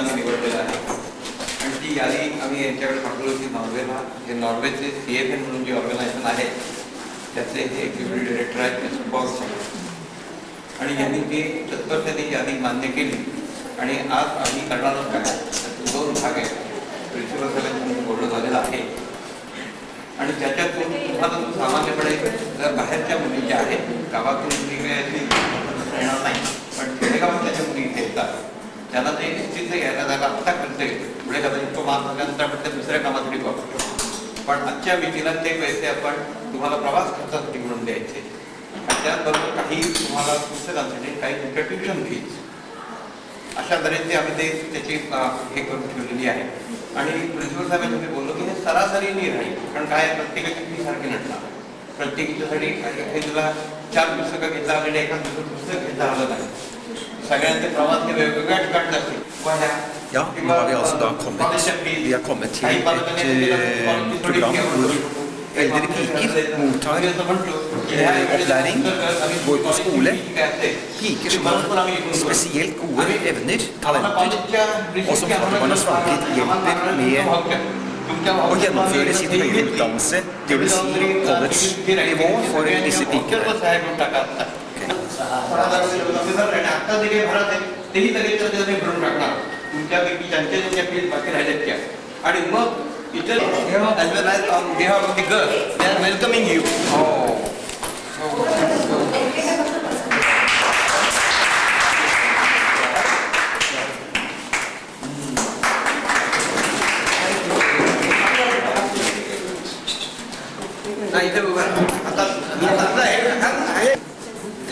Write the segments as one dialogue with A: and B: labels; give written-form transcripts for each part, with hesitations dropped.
A: आम्ही निवडलेलं आहे आणि ती यादी आम्ही यांच्याकडे पाठवली होती नॉर्वेला. हे नॉर्वेचे CFN म्हणून जे ऑर्गनायझेशन आहे त्याचे हे एक्झिक्युटिव्ह डायरेक्टर आहेत मिस्टर बॉक्स आणि यांनी ती तत्परतेने यादी मान्य केली आणि आज आम्ही करणारच काय त्याचे 2 भाग आहेत. प्रिन्सिपल साहेबांचं बोलणं झालेलं आहे आणि त्याच्यातून तुम्हाला सामान्यपणे जर बाहेरच्या मुली ज्या आहेत गावातून मुली येणार नाही पण खेडेगावात त्याच्या मुली इथे येतात त्यांना ते निश्चित यायला जायला आत्ता खर्च येतो. पुढे कदाचित तो मार्ग झाल्यानंतर आपण त्या दुसऱ्या कामासाठी वापरतो पण आजच्या विधीला ते पैसे आपण तुम्हाला प्रवास खर्चासाठी म्हणून द्यायचे आणि त्याचबरोबर काही तुम्हाला पुस्तकांसाठी काही तुमच्या ट्युशन फीज अशा तऱ्हेचे आम्ही ते त्याची हे करून ठेवलेली आहे. आणि प्रिन्सिपल साहेबांनी मी बोललो की हे सरासरी नाही राहील कारण काय प्रत्येकाची फी सारखी नसणार. प्रत्येकीच्यासाठी काही तुला 4 पुस्तकं घेता आले नाही एखाद पुस्तक घेता आलं नाही. सगळ्यांचे प्रवास हे वेगवेगळ्या ठिकाणी असतील.
B: Ja, nå har vi altså da kommet til et program hvor eldre piker mottar opplæring, går på skole. Piker som har spesielt gode evner, talenter, og som man har snakket hjelper med å gjennomføre sin høyere utdannelse, det vil si college-nivå for disse pikene.
A: तुमच्यापैकी ज्यांच्या field बाकी राहिल्यात त्या आणि मग इतर as well as on behalf of the girls they are welcoming you.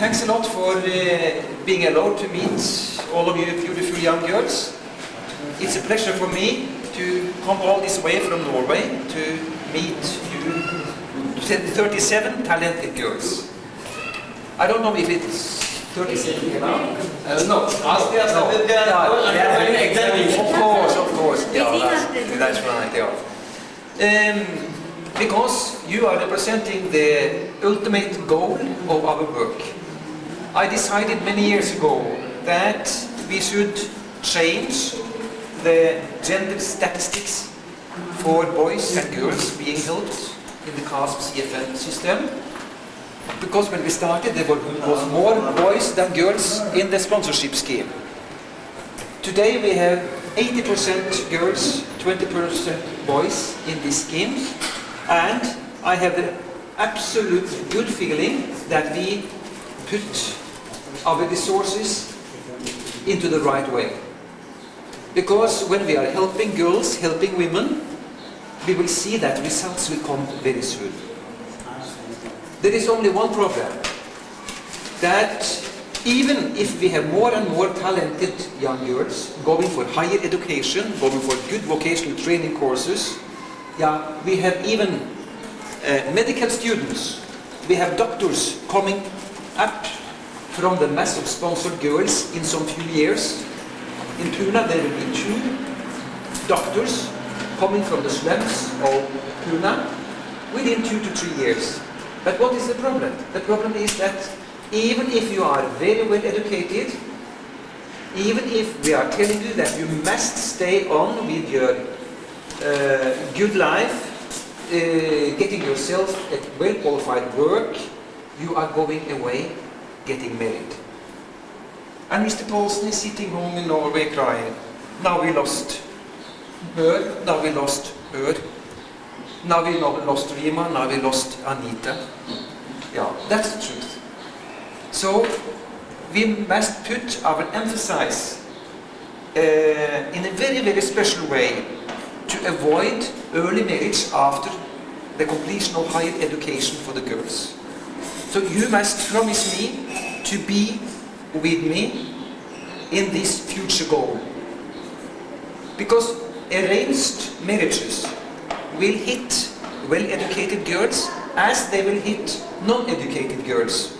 C: Thanks a lot for being allowed to meet all of you beautiful young girls. It's a pleasure for me to come all this way from Norway to meet you 37 talented girls. I don't know if it's 37 now.
A: No,
C: Of course. Yeah, that's right. Yeah. Because you are representing the ultimate goal of our work. I decided many years ago that we should change the gender statistics for boys and girls being helped in the CASP CFN system. Because when we started there was more boys than girls in the sponsorship scheme. Today we have 80% girls, 20% boys in this scheme, and I have the absolute good feeling that we put our resources into the right way. Because when we are helping girls, helping women, we will see that results will come very soon. There is only one problem, that even if we have more and more talented young girls going for higher education, going for good vocational training courses, we have even medical students, we have doctors coming up from the mass of sponsored girls in some few years. In Pune there will be 2 doctors coming from the slums of Pune within 2 to 3 years. But what is the problem? The problem is that even if you are very well educated, even if we are telling you that you must stay on with your good life, getting yourself a well qualified work, you are going away getting married. And Mr. Paulson is sitting home in Norway crying, now we lost her, now we lost her, now we lost Rima, now we lost Anita. Yeah, that's the truth. So we must put our emphasis in a very, very special way to avoid early marriage after the completion of higher education for the girls. So you must promise me to be with me in this future goal. Because arranged marriages will hit well-educated girls as they will hit non-educated girls.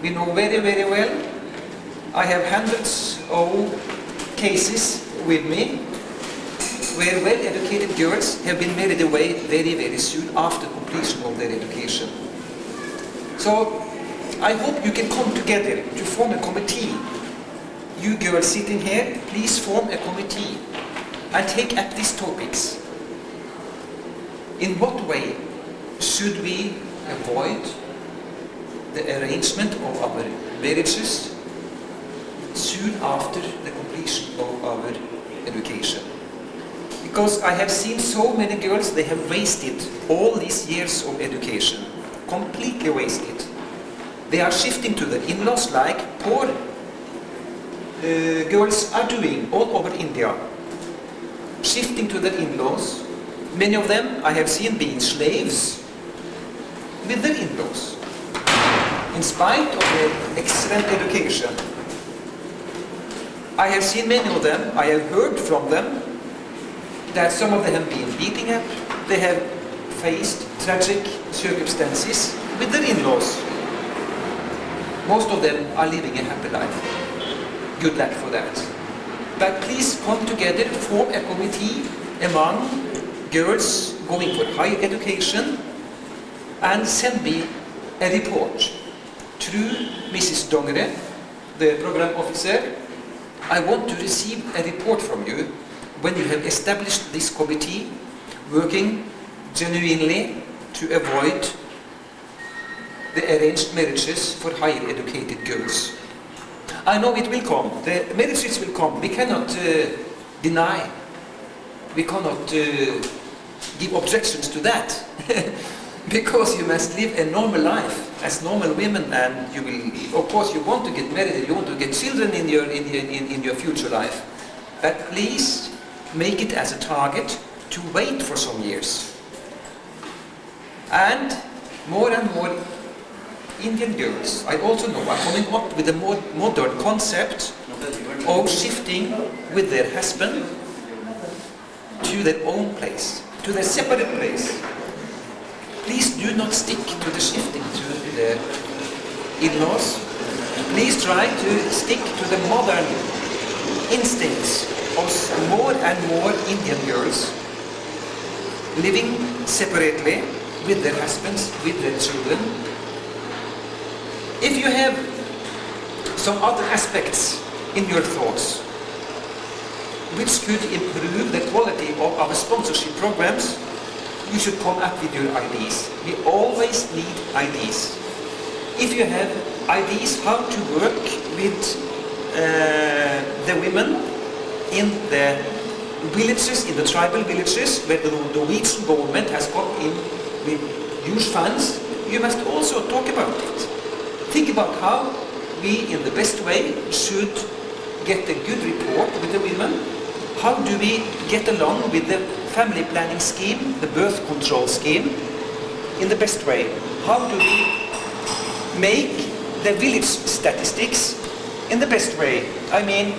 C: We know very, very well. I have hundreds of cases with me where well-educated girls have been married away very, very soon after completion of their education. So I hope you can come together to form a committee. you girls sitting here, please form a committee and take up these topics. In what way should we avoid the arrangement of our marriages soon after the completion of our education? Because I have seen so many girls, they have wasted all these years of education, completely wasted. They are shifting to the in-laws like poor girls are doing all over India. Shifting to their in-laws. Many of them I have seen being slaves with their in-laws. In spite of their excellent education. I have seen many of them, I have heard from them, that some of them have been beaten up, they have faced tragic circumstances with their in-laws. Most of them are living a happy life. Good luck for that. But please come together, form a committee among girls going for higher education and send me a report through Mrs. Dongre, the program officer. I want to receive a report from you when you have established this committee working genuinely to avoid the arranged marriages for higher educated girls. I know it will come, the marriages will come, we cannot deny, we cannot give objections to that. Because you must live a normal life as normal women, and you will, of course, you want to get married and you want to get children in your future life. But please make it as a target to wait for some years. And more Indian girls, I also know, are coming up with a more modern concept of shifting with their husband to their own place, to their separate place. Please do not stick to the shifting to the in-laws. Please try to stick to the modern instincts of more and more Indian girls living separately with their husbands, with their children. If you have some other aspects in your thoughts which could improve the quality of our sponsorship programs, you should come up with your ideas. We always need ideas. If you have ideas how to work with the women in the villages, in the tribal villages, where the Norwegian government has come in with huge funds, you must also talk about it. Think about how we, in the best way, should get a good report with the women. How do we get along with the family planning scheme, the birth control scheme, in the best way? How do we make the village statistics in the best way? I mean,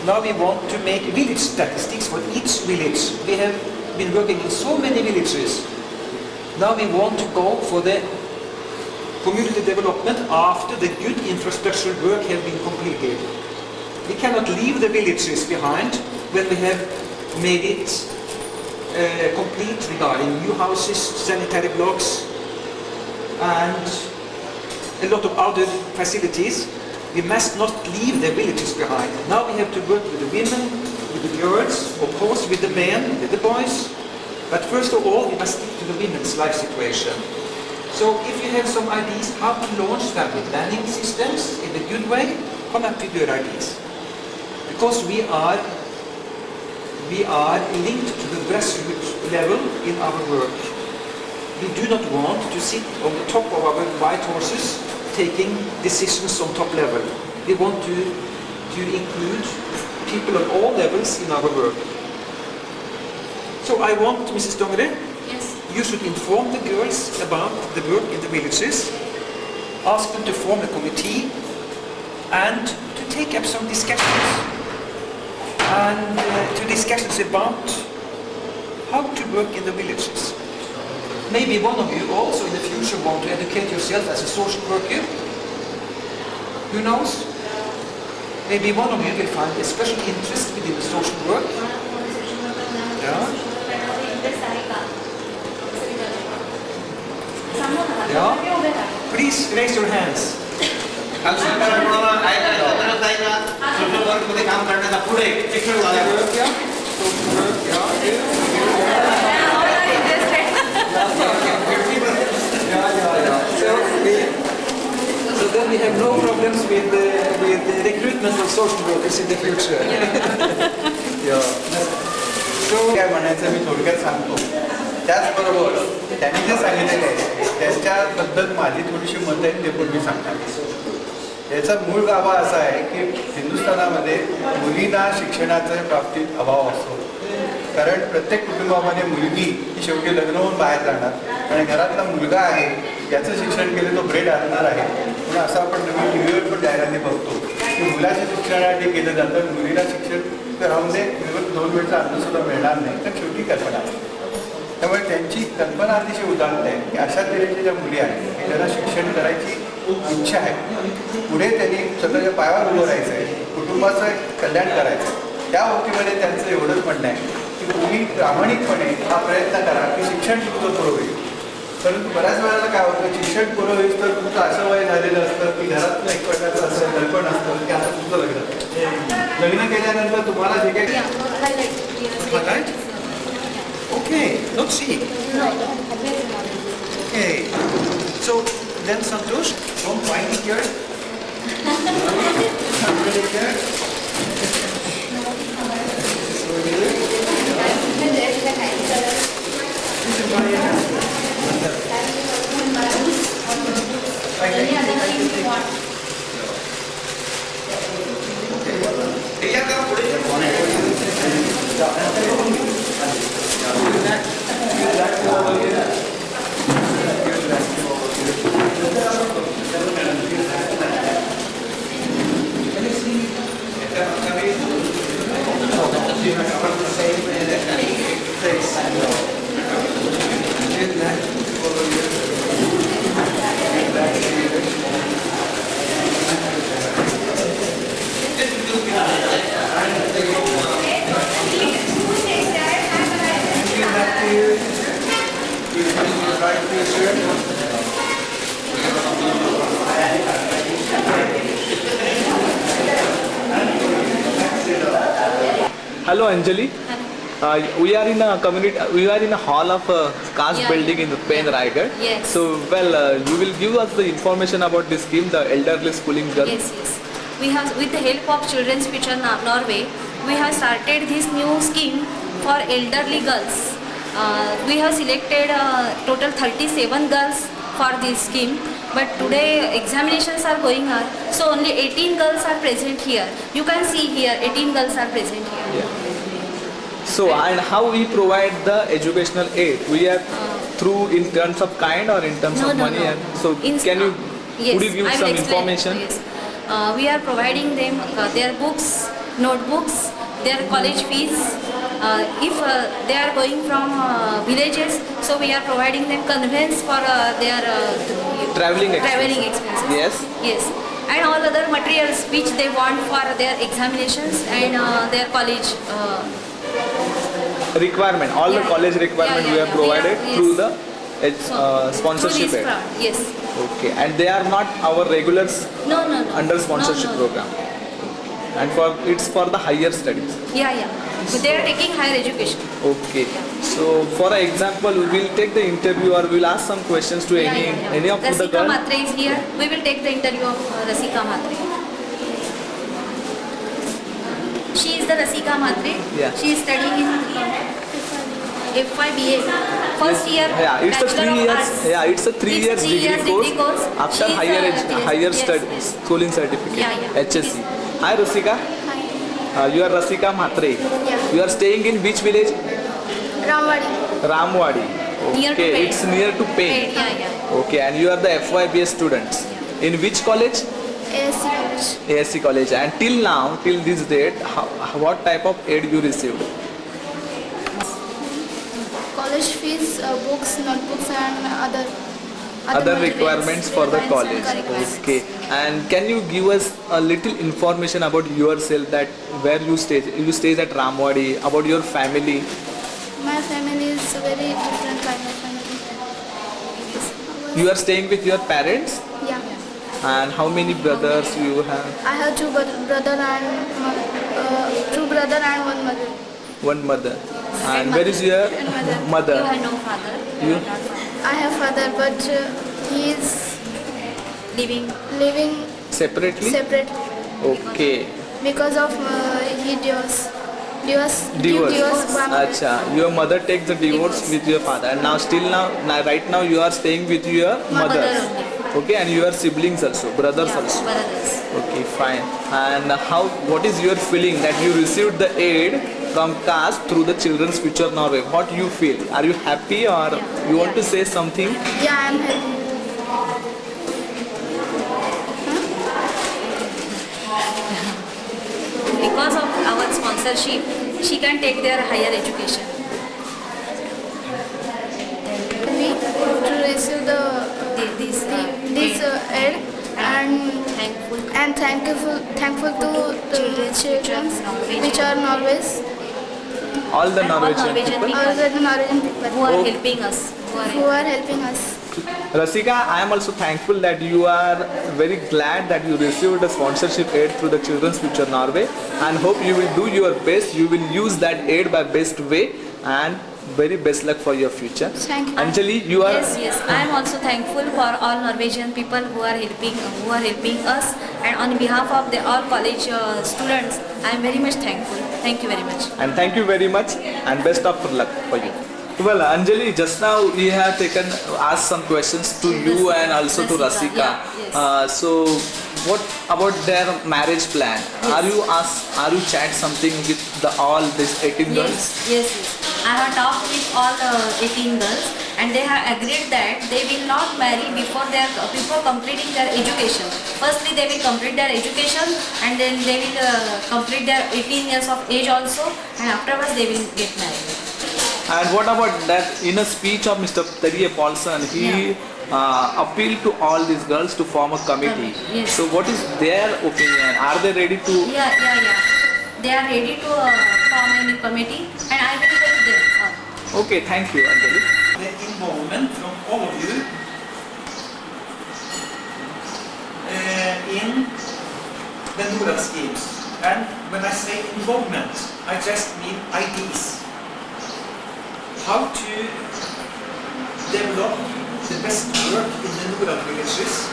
C: now we want to make village statistics for each village. We have been working in so many villages. Now we want to go for the community development after the good infrastructure work has been completed. We cannot leave the villages behind when we have made it complete regarding new houses, sanitary blocks, and a lot of other facilities. We must not leave the villages behind. Now we have to work with the women, with the girls, of course with the men, with the boys. But first of all, we must stick to the women's life situation. So if you have some ideas how to launch family planning systems in a good way, come up with your ideas. Because we are linked to the grassroots level in our work. We do not want to sit on the top of our white horses taking decisions on top level. We want to include people on all levels in our work. So I want, Mrs. Dongre, you should inform the girls about the work in the villages, ask them to form a committee and to take up some discussions and to discussions about how to work in the villages. Maybe one of you also in the future want to educate yourself as a social worker. Who knows? Maybe one of you will find a special interest within the social work. Yeah. Yeah. Please raise your hands.
A: स्कूलमध्ये काम करण्याचा पुढे शिक्षण झाल्यावर
C: So then we have no problems with the recruitment of social workers in the future.
D: काय म्हणायचं मी थोडक्यात सांगतो. त्याचबरोबर त्यांनी जे सांगितलेलं आहे त्याच्याबद्दल माझी थोडीशी मतं आहेत ते पण मी सांगणार. याचा मूळ गाभा असा आहे की हिंदुस्थानामध्ये मुलींना शिक्षणाच्या बाबतीत अभाव असतो. कारण प्रत्येक कुटुंबामध्ये मुलगी ही शेवटी लग्न होऊन बाहेर जाणार आणि घरातला मुलगा आहे याचं शिक्षण केलं तो ब्रेड आणणार आहे. पण असं आपण नवीन टी व्हीवर पण जाहिराती बघतो की मुलाच्या शिक्षणासाठी केलं जातं, मुलीला शिक्षण राहून दे 2 वेळचा अन्नसुद्धा मिळणार नाही. तर शेवटी कल्पना असते. त्यामुळे त्यांची कल्पना अतिशय उदाहरण आहे की अशा तऱ्हेच्या ज्या मुली आहेत की ज्यांना शिक्षण करायची इच्छा आहे, पुढे त्यांनी स्वतःच्या पायावर उभं राहायचं आहे, कुटुंबाचं कल्याण करायचं आहे. त्या बाबतीमध्ये त्यांचं एवढंच म्हणणं आहे की तुम्ही प्रामाणिकपणे हा प्रयत्न करा की शिक्षण तुमचं पुरं होईल. परंतु बऱ्याच वेळेला काय होतं, शिक्षण पुरं होईल तर तुमचं असं वय झालेलं असतं की घरातलं एकपणाचं असं दडपण असतं की आता तुमचं लग्न केल्यानंतर तुम्हाला जे काही
B: Okay, don't see. Okay, so then Santosh, don't find it here. Put it here. So here. This is my
E: Hello Anjali. We are in a community. We are in a hall of caste building in Pen Raigad.
F: Yes.
E: So you will give us the information about this scheme, the elderly schooling girl.
F: Yes, yes. We have, with the help of Children's Future Norway, we have started this new scheme for elderly girls. We have selected total 37 girls for this scheme. But today examinations are going on, so only 18 girls are present here. You can see here, 18 girls are present here.
E: Yeah. So and how we provide the educational aid? We are through in terms of kind or in terms
F: No,
E: of
F: no,
E: money?
F: no.
E: And so
F: In-
E: can you
F: yes,
E: could you give
F: I will
E: some
F: explain.
E: information?
F: Yes. We are providing them their books, notebooks, their college fees. If they are going from villages, so we are providing them conveyance for their
E: Traveling
F: expenses.
E: Yes.
F: Yes. And all other materials which they want for their examinations and their college.
E: Requirement, all the
F: Yeah.
E: college requirement
F: Yeah,
E: we
F: yeah,
E: have
F: yeah.
E: provided
F: Yes.
E: through the
F: Through
E: sponsorship
F: this
E: aid.
F: fund. Yes.
E: Okay, and they are not our regulars
F: No, no, no.
E: under sponsorship
F: No, no, no.
E: program. And it's for the higher studies.
F: Yeah, yeah. But they are taking higher education.
E: Okay. So for example, we will take the interview or we will ask some questions to
F: Yeah,
E: any
F: yeah, yeah.
E: any of the
F: Rasika
E: girls.
F: Matre is here. We will take the interview of Rasika Matre. She is the Rasika Matre.
E: Yeah.
F: She is studying in FYBA. First year.
E: Yeah, it's a
F: Bachelor
E: 3
F: of
E: years.
F: Arts.
E: Yeah, it's a 3
F: It's a
E: years
F: 3 years
E: degree course after
F: She is
E: higher
F: yes,
E: higher
F: yes,
E: study
F: yes.
E: schooling certificate.
F: Yeah, yeah.
E: HSC. Hi Rasika.
G: Hi.
E: You are Rasika Matre.
G: Yeah.
E: You are staying in which village?
G: Ramwadi.
E: Ramwadi.
F: Near to
E: Okay,
F: Pen.
E: it's near to Pen.
F: Yeah, yeah.
E: Okay, and you are the FYBA students. In which college?
G: ASC College.
E: ASC college. And till now, till this date, what type of aid you received?
G: College fees, books, notebooks, and other
E: Other
G: materials.
E: requirements for the college.
G: Requirements.
E: Okay. And can you give us a little information about yourself, that where you stay? You stay at Ramwadi, about your family.
G: My family is a very different kind of family.
E: You are staying with your parents?
G: Yeah.
E: And how many brothers you have?
G: I have two brothers and two brother and one mother.
E: One mother. And where is your mother?
F: You have no father.
E: You?
F: are not father.
G: I have father, but he is living
E: Separately?
G: separately
E: Okay.
G: because of he divorce from
E: Acha. Your mother takes the divorce with your father, and now right now you are staying with your mother.
F: Mother only.
E: Okay, and your siblings also, brothers
F: Yeah,
E: also.
F: brothers.
E: Okay, fine. And what is your feeling that you received the aid from CAST through the Children's Future Norway? What you feel? Are you happy or you want to say something?
G: Yeah, I am happy.
F: Because of our sponsorship, she can take their higher education.
G: We to receive this aid and thankful to the children which are Norways,
E: All the
F: And all
E: Norwegian
F: Norwegian
E: people.
G: all the Norwegian people
F: Who are
E: Oh.
F: helping us.
G: who are helping us.
E: Rasika, I am also thankful that you are very glad that you received a sponsorship aid through the Children's Future Norway, and hope you will do your best. You will use that aid by best way, and very best luck for your future.
G: Thank you.
E: Anjali, you are.
F: Yes. I am also thankful for all Norwegian people who are helping us, and on behalf of the all college students, I am very much thankful. Thank you very much.
E: And thank you very much, and best of luck for you. Well, Anjali, just now we have asked some questions to you and also to Rasika. So, what about their marriage plan? Are you chat something with all these 18 girls?
F: Yes. I have talked with all 18 girls, and they have agreed that they will not marry before completing their education. Firstly, they will complete their education, and then they will complete their 18 years of age also, and afterwards they will get married.
E: And what about that? In a speech of Mr. Terje Paulson, he appealed to all these girls to form a committee.
F: Yes.
E: So, what is their opinion? Are they ready to?
F: Yeah. They are ready to form a new committee, and I will help them all.
E: Okay, thank you, Anjali.
B: The involvement from all of you in the Norad schemes. And when I say involvement, I just mean ideas. How to develop the best work in the Norad villages,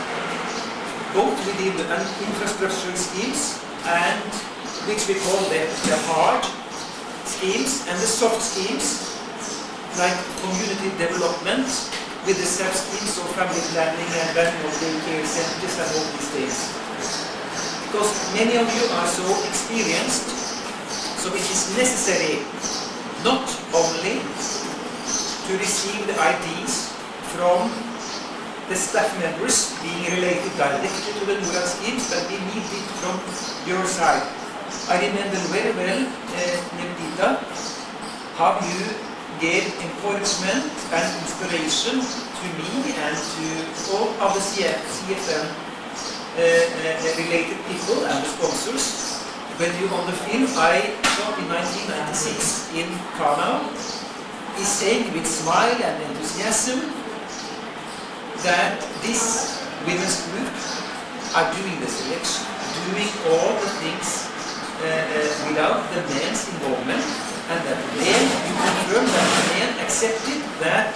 B: both within the infrastructure schemes and which we call the hard schemes and the soft schemes, like community development with the sub-schemes of family planning and running of daycare centers and all these things. Because many of you are so experienced, so it is necessary not only to receive the ideas from the staff members being related directly to the Norad schemes, but we need it from your side. I remember very well, Nebdita, how you gave encouragement and inspiration to me and to all other CFN related people and the sponsors. When you on the film, I shot in 1996 in Kanau, is saying with smile and enthusiasm that this women's group are doing the selection, doing all the things without the men's involvement, and that men, you confirm that the men accepted that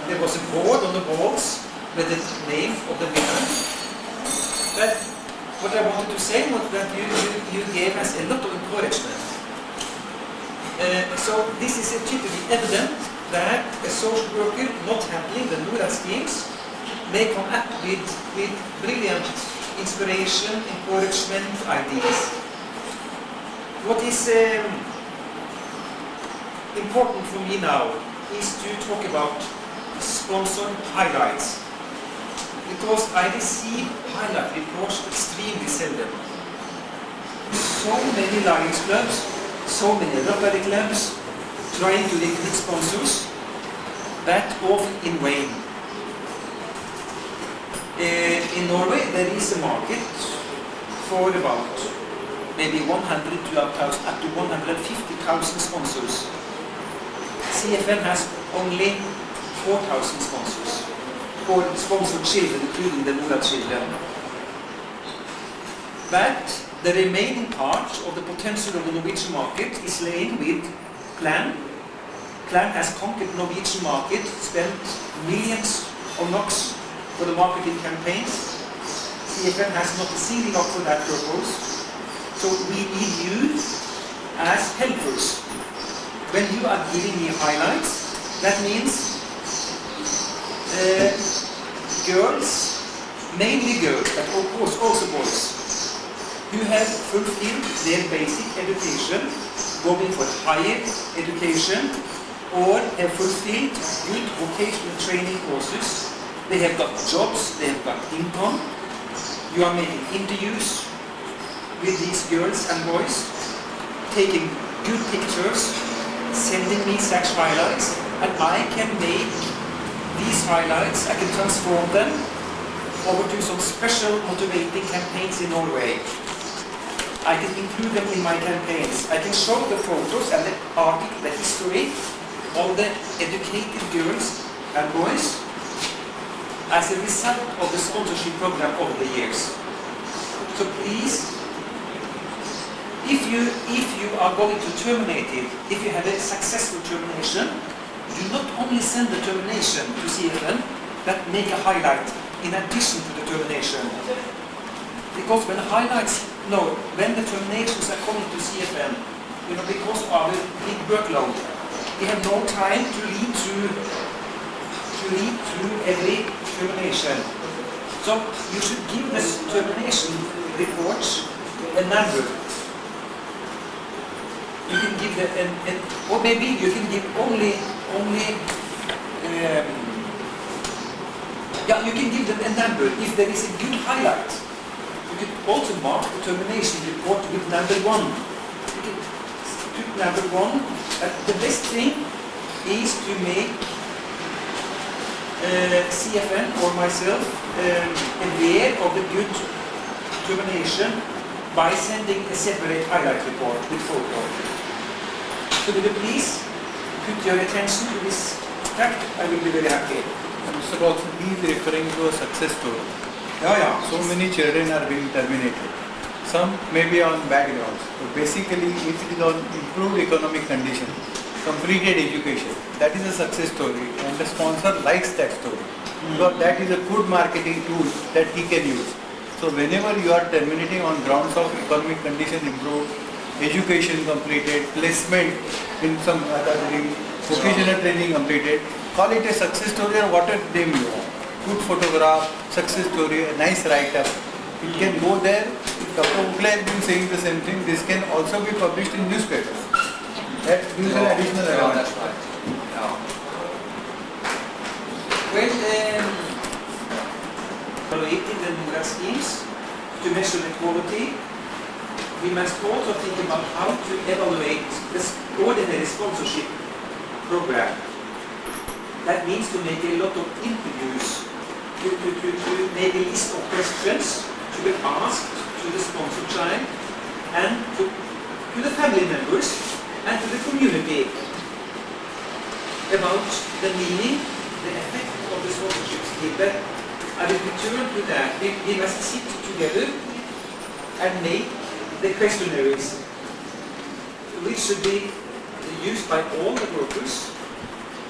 B: there was a board on the walls with the name of the women. But what I wanted to say was that you gave us a lot of encouragement. So this is typically evident that a social worker not handling the Norad schemes may come up with brilliant inspiration, encouragement, ideas. What is important for me now is to talk about sponsored highlights, because I receive highlight reports extremely seldom. So many Lions clubs, so many Rotary clubs trying to recruit sponsors, that often in vain. In Norway there is a market for about maybe 100 to up to 150,000 sponsors. CFN has only 4,000 sponsors for sponsored children, including the Norad children. But
C: The remaining part of the potential of the Norwegian market is laid with Plan. Plan has conquered the Norwegian market, spent millions of NOK for the marketing campaigns. CFN has not a single NOK for that purpose. So we need you as helpers. When you are giving me highlights, that means girls, mainly girls, but of course also boys, who have fulfilled their basic education, going for higher education, or have fulfilled good vocational training courses. They have got jobs, they have got income. You are making interviews with these girls and boys, taking good pictures, sending me such highlights, and I can make these highlights, I can transform them over to some special motivating campaigns in Norway. I can include them in my campaigns. I can show the photos and the article, the history of the educated girls and boys as a result of the sponsorship program over the years. So please, if you are going to terminate it, if you have a successful termination, do not only send the termination to CFN, but make a highlight in addition to the termination. Because when when the terminations are coming to CFN, because of our big workload, we have no time to read through every termination. So you should give this termination report a number. You can give or maybe you can give only you can give them a number if there is a good highlight. You can also mark the termination report with number 1. You can put number 1. The best thing is to make CFN or myself aware of the good termination by sending a separate highlight report with photo. So will you please put your attention to this fact? I will be very happy.
D: Mr. Boxer, he is referring to a success story.
C: Yeah.
D: So many children are being terminated. Some may be on bad grounds. So basically, if it is on improved economic condition, completed education, that is a success story, and the sponsor likes that story. Because that is a good marketing tool that he can use. So whenever you are terminating on grounds of economic conditions improved, education completed, placement in some other thing, vocational training completed, call it a success story or whatever name you want. Good photograph, success story, a nice write-up. It can go there. Dr. Ukla has been saying the same thing. This can also be published in newspapers. That gives an additional advantage.
C: That's right. Yeah. Well, evaluating the NORAD schemes to measure the quality, we must also think about how to evaluate this ordinary sponsorship program. That means to make a lot of interviews, to make a list of questions to be asked to the sponsor child and to the family members and to the community about the meaning, the effect of the sponsorship scheme. But I will return to that. We must sit together and make the questionnaires, which should be used by all the workers,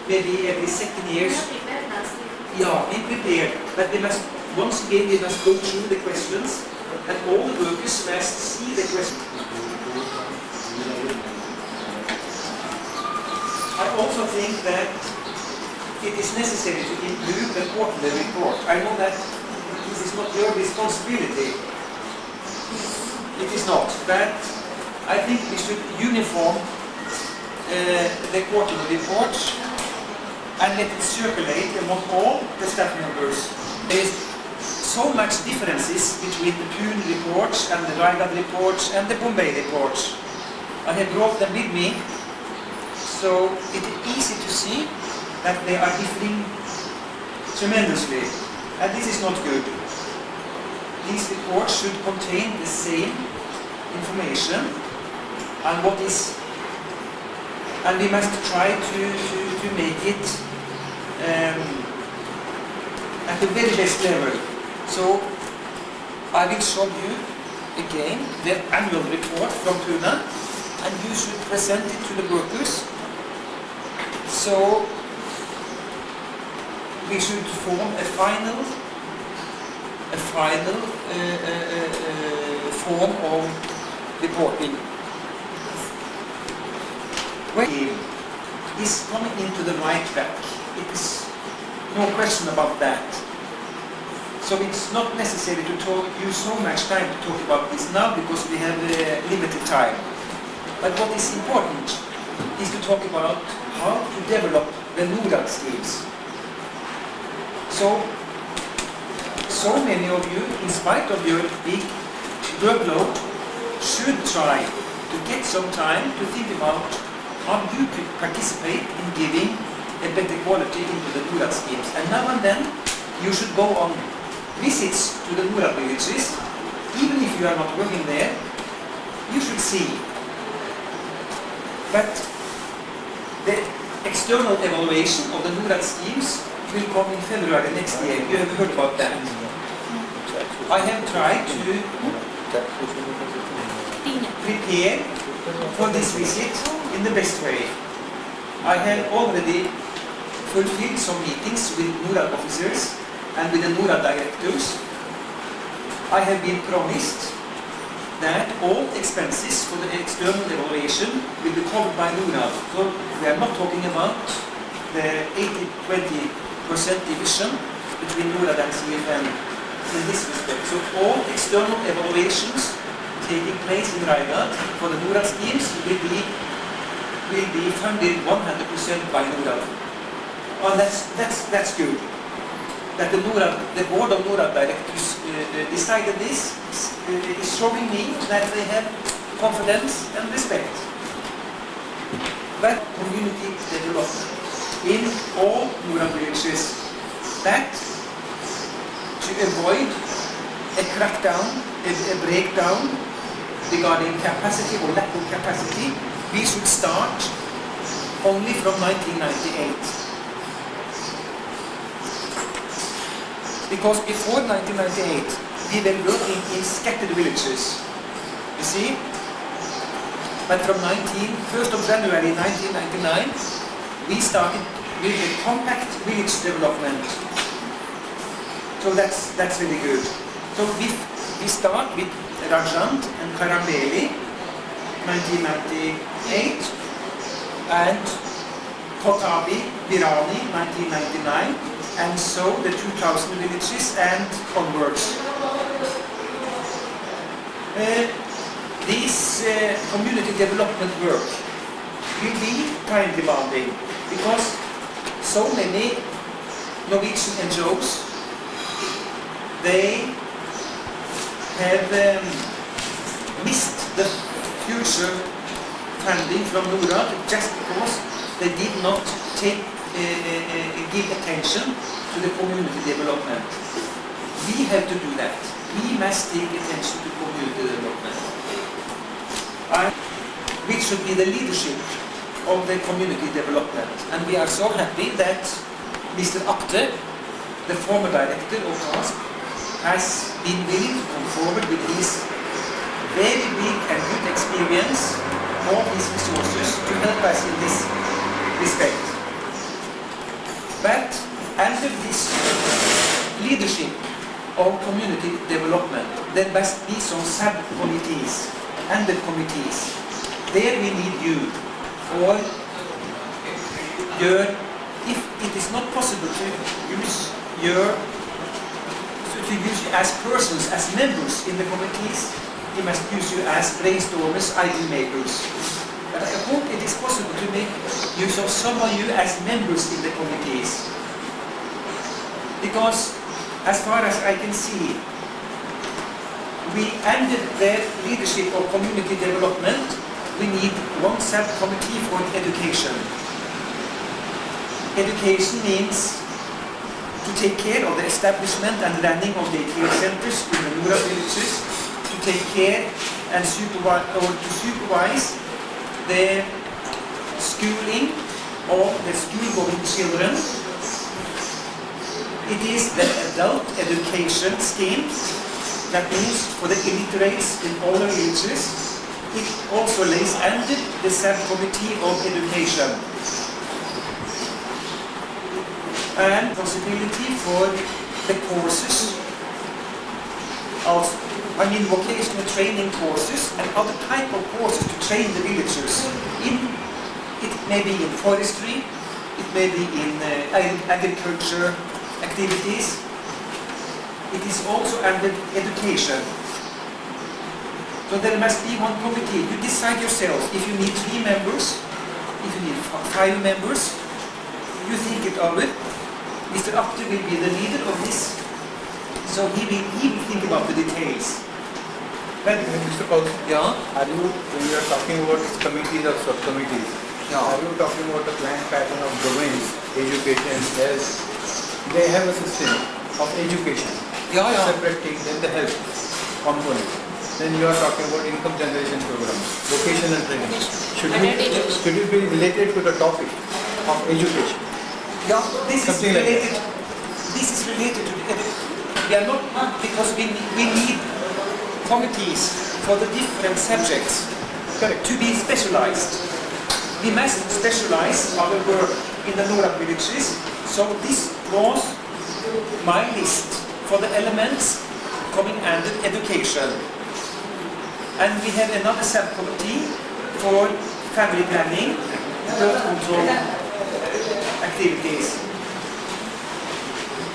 C: maybe every second year. Yeah, be prepared. But we must, once again, we must go through the questions, and all the workers must see the questions. I also think that it is necessary to include the quarterly report. I know that this is not your responsibility. It is not, but I think we should uniform the quarterly report and let it circulate among all the staff members. There is so much differences between the Pune reports and the Raigad reports and the Bombay reports. I have brought them with me, so it is easy to see that they are differing tremendously, and this is not good. These reports should contain the same information and we must try to make it at the very best level. So I will show you again their annual report from Pune, and you should present it to the workers. So we should form a final form of reporting. When is coming into the right track, it is no question about that. So it's not necessary to use so much time to talk about this now because we have limited time. But what is important is to talk about how to develop the NORAD schemes. So many of you, in spite of your big workload, should try to get some time to think about how you could participate in giving a better quality into the NORAD schemes. And now and then, you should go on visits to the NORAD villages. Even if you are not working there, you should see. But the external evaluation of the NORAD schemes will come in February next year. You have heard about that. I have tried to prepare for this visit in the best way. I have already fulfilled some meetings with NORAD officers and with the NORAD directors. I have been promised that all expenses for the external evaluation will be covered by NORAD. So we are not talking about the 80-20% division between NORAD and CFN in this respect. So all external evaluations taking place in Raigad for the NORAD schemes will be funded 100% by NORAD. And that's good. That the board of NORAD directors decided this is showing me that they have confidence and respect. But community development in all NORAD villages, that to avoid a crackdown, a breakdown regarding capacity or lack of capacity, we should start only from 1998. Because before 1998, we were working in scattered villages, you see? But from 1st of January 1999, we started with a compact village development. So that's really good. So we start with Rajant and Karambeli, 1998, and Kotabi, Virani, 1999, and so the 2000 villages and onwards. This community development work will be time demanding because so many Norwegian NGOs, they have missed the future funding from NORAD just because they did not give attention to the community development. We have to do that. We must take attention to community development. Which should be the leadership of the community development. And we are so happy that Mr. Akte, the former director of CASP, has been willing to come forward with his very big and good experience, all his resources to help us in this respect. But under this leadership of community development, there must be some sub-committees and the committees. There we need you for your, if it is not possible to use your, to use you as persons, as members in the committees, we must use you as brainstormers, idea makers. But I hope it is possible to make use of some of you as members in the committees. Because as far as I can see, we ended the leadership of community development. We need one subcommittee for education. Education means to take care of the establishment and running of daycare centers in the NORAD villages, to take care and supervise the schooling of the school-going children. It is the adult education scheme that means for the illiterates in all the villages, it also lays under the subcommittee of education. And possibility for the courses, I mean vocational training courses and other type of courses to train the villagers in, it may be in forestry, it may be in agriculture activities. It is also under education. So there must be one committee. You decide yourself if you need 3 members, if you need 5 members, you think it over. Mr. Apte will be the leader of this, so he will think about the details. But,
D: Mr. Paul,
C: yeah?
D: are you, when you are talking about committees or subcommittees, are you talking about the planned pattern of domains, education, health? They have a system of education, separate thing, then the health component. Then you are talking about income generation programs, vocational training. Should it be related to the topic of education?
C: Yeah, this is
D: Something like
C: related. This is related to the we are not, because we need committees for the different subjects.
D: Correct.
C: To be specialized. We must specialize our work in the Nora villages. So this was my list for the elements coming under education. And we have another subcommittee for family planning, birth control activities.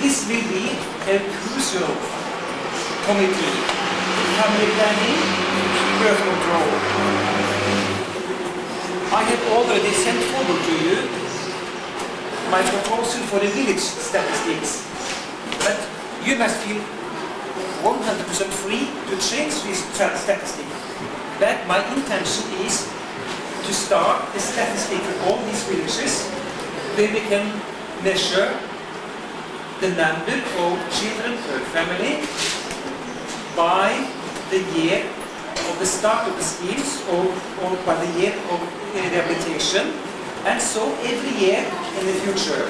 C: This will be a crucial committee. Family planning, birth control. I have already sent forward to you my proposal for the village statistics. But you must feel 100% free to change this statistic. But my intention is to start a statistic for all these villages where we can measure the number of children per family by the year of the start of the schemes or by the year of rehabilitation, and so every year in the future,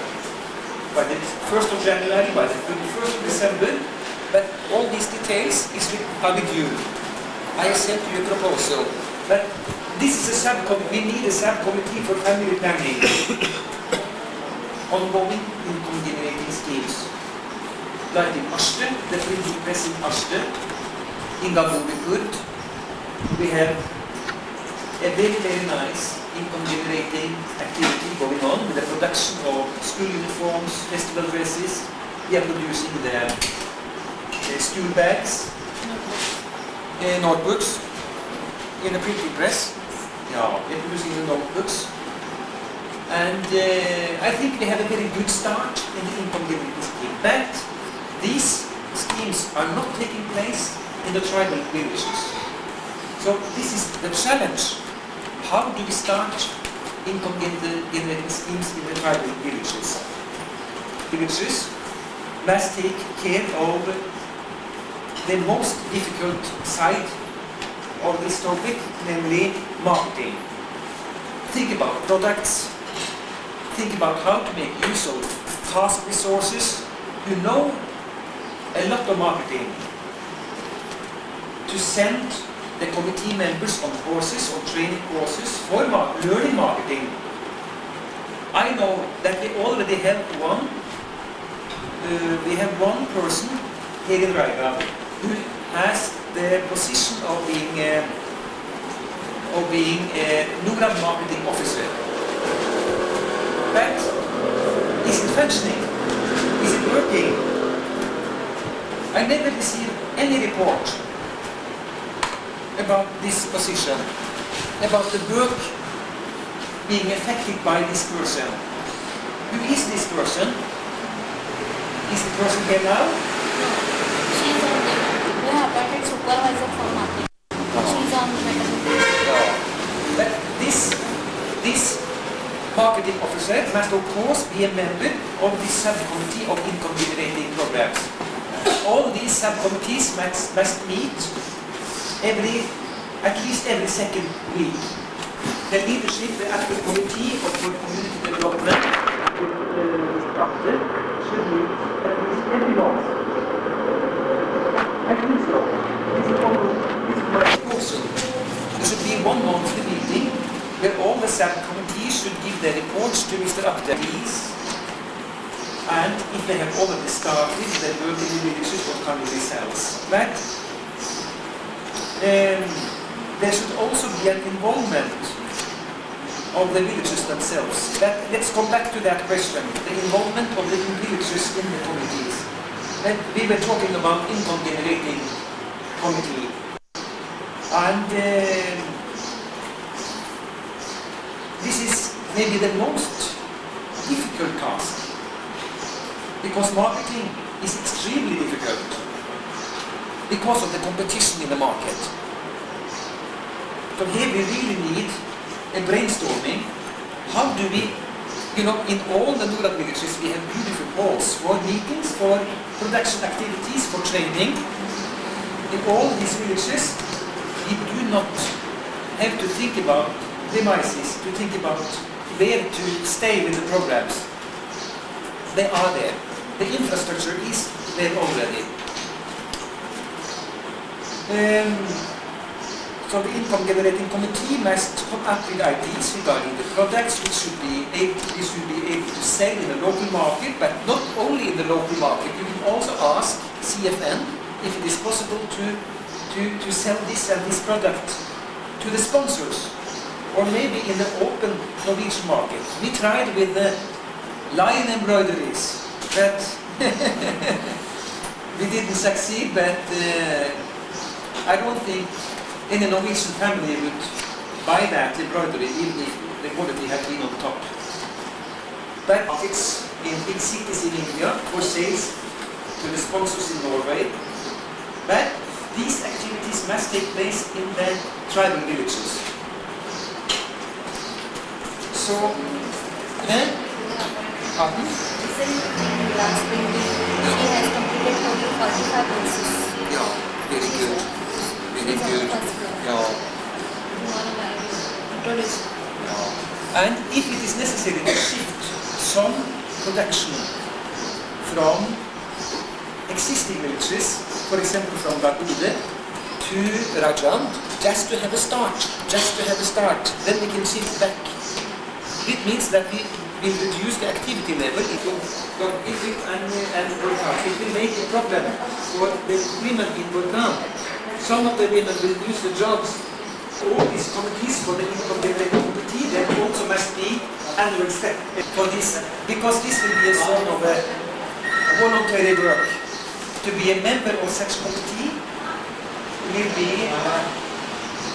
C: by the 1st of January, by the 31st of December, but all these details are with you. I have sent you a proposal, but this is a subcommittee, we need a subcommittee for family planning, ongoing income generating schemes. Like in Ashton, the printing press in Ashton, in Gabubikud, we have a very, very nice income generating activity going on with the production of school uniforms, festival dresses. We are producing the school bags, notebooks in the printing press. Yeah, we are producing the notebooks. And I think we have a very good start in the income generating scheme. But these schemes are not taking place in the tribal villages. So this is the challenge. How do we start income generating schemes in the tribal villages? Villages must take care of the most difficult side of this topic, namely marketing. Think about products, think about how to make use of task resources. You know a lot of marketing. To send the committee members on courses or training courses for learning marketing. I know that we already have we have one person here in Raiga who has the position of being a Nora marketing officer. But is it functioning? Is it working? I never received any report about this position, about the work being affected by this person. Who is this person? Is the person here now?
F: She is on leave. We have appointed supervisor for marketing. She is on maternity.
C: But this marketing officer must of course be a member of the subcommittee of income generating programs. All these subcommittees must meet at least every second week. The leadership, the actual committee for community development, the structure, should meet at least every month. proposal. There should be one monthly meeting where all the subcommittees should give their reports to Mr. Akhtar. And if they have already started their work in the villages, what kind of results. But there should also be an involvement of the villagers themselves. Let's come back to that question, the involvement of the villagers in the committees. And we were talking about income generating committee. And this is maybe the most difficult task, because marketing is extremely difficult because of the competition in the market. So here we really need a brainstorming. How do we, in all the rural villages we have beautiful halls for meetings, for production activities, for training. In all these villages we do not have to think about premises, to think about where to stay with the programs. They are there. The infrastructure is there already. So the income generating committee must come up with ideas regarding the products which should be able to sell in the local market, but not only in the local market. You can also ask CFN if it is possible to sell this and this product to the sponsors, or maybe in the open Norwegian market. We tried with the lion embroideries, but we didn't succeed, but I don't think any Norwegian family would buy that embroidery even if the quality had been on top. But it's in big cities in India for sales to the sponsors in Norway. But these activities must take place in the tribal villages. So, pardon?
F: Last week, she has completed total 45 courses.
C: Yeah, very good. Very good. Yeah. Yeah. And if it is necessary to shift some production from existing villages, for example from Bagude to Rajand, just to have a start, then we can shift back. It means that we will reduce the activity level. It will it will make a problem for the women in Burkan. Some of the women will lose the jobs. All these committees for the income generating committee, there also must be annual step for this, because this will be a sort of a voluntary work. To be a member of such committee will be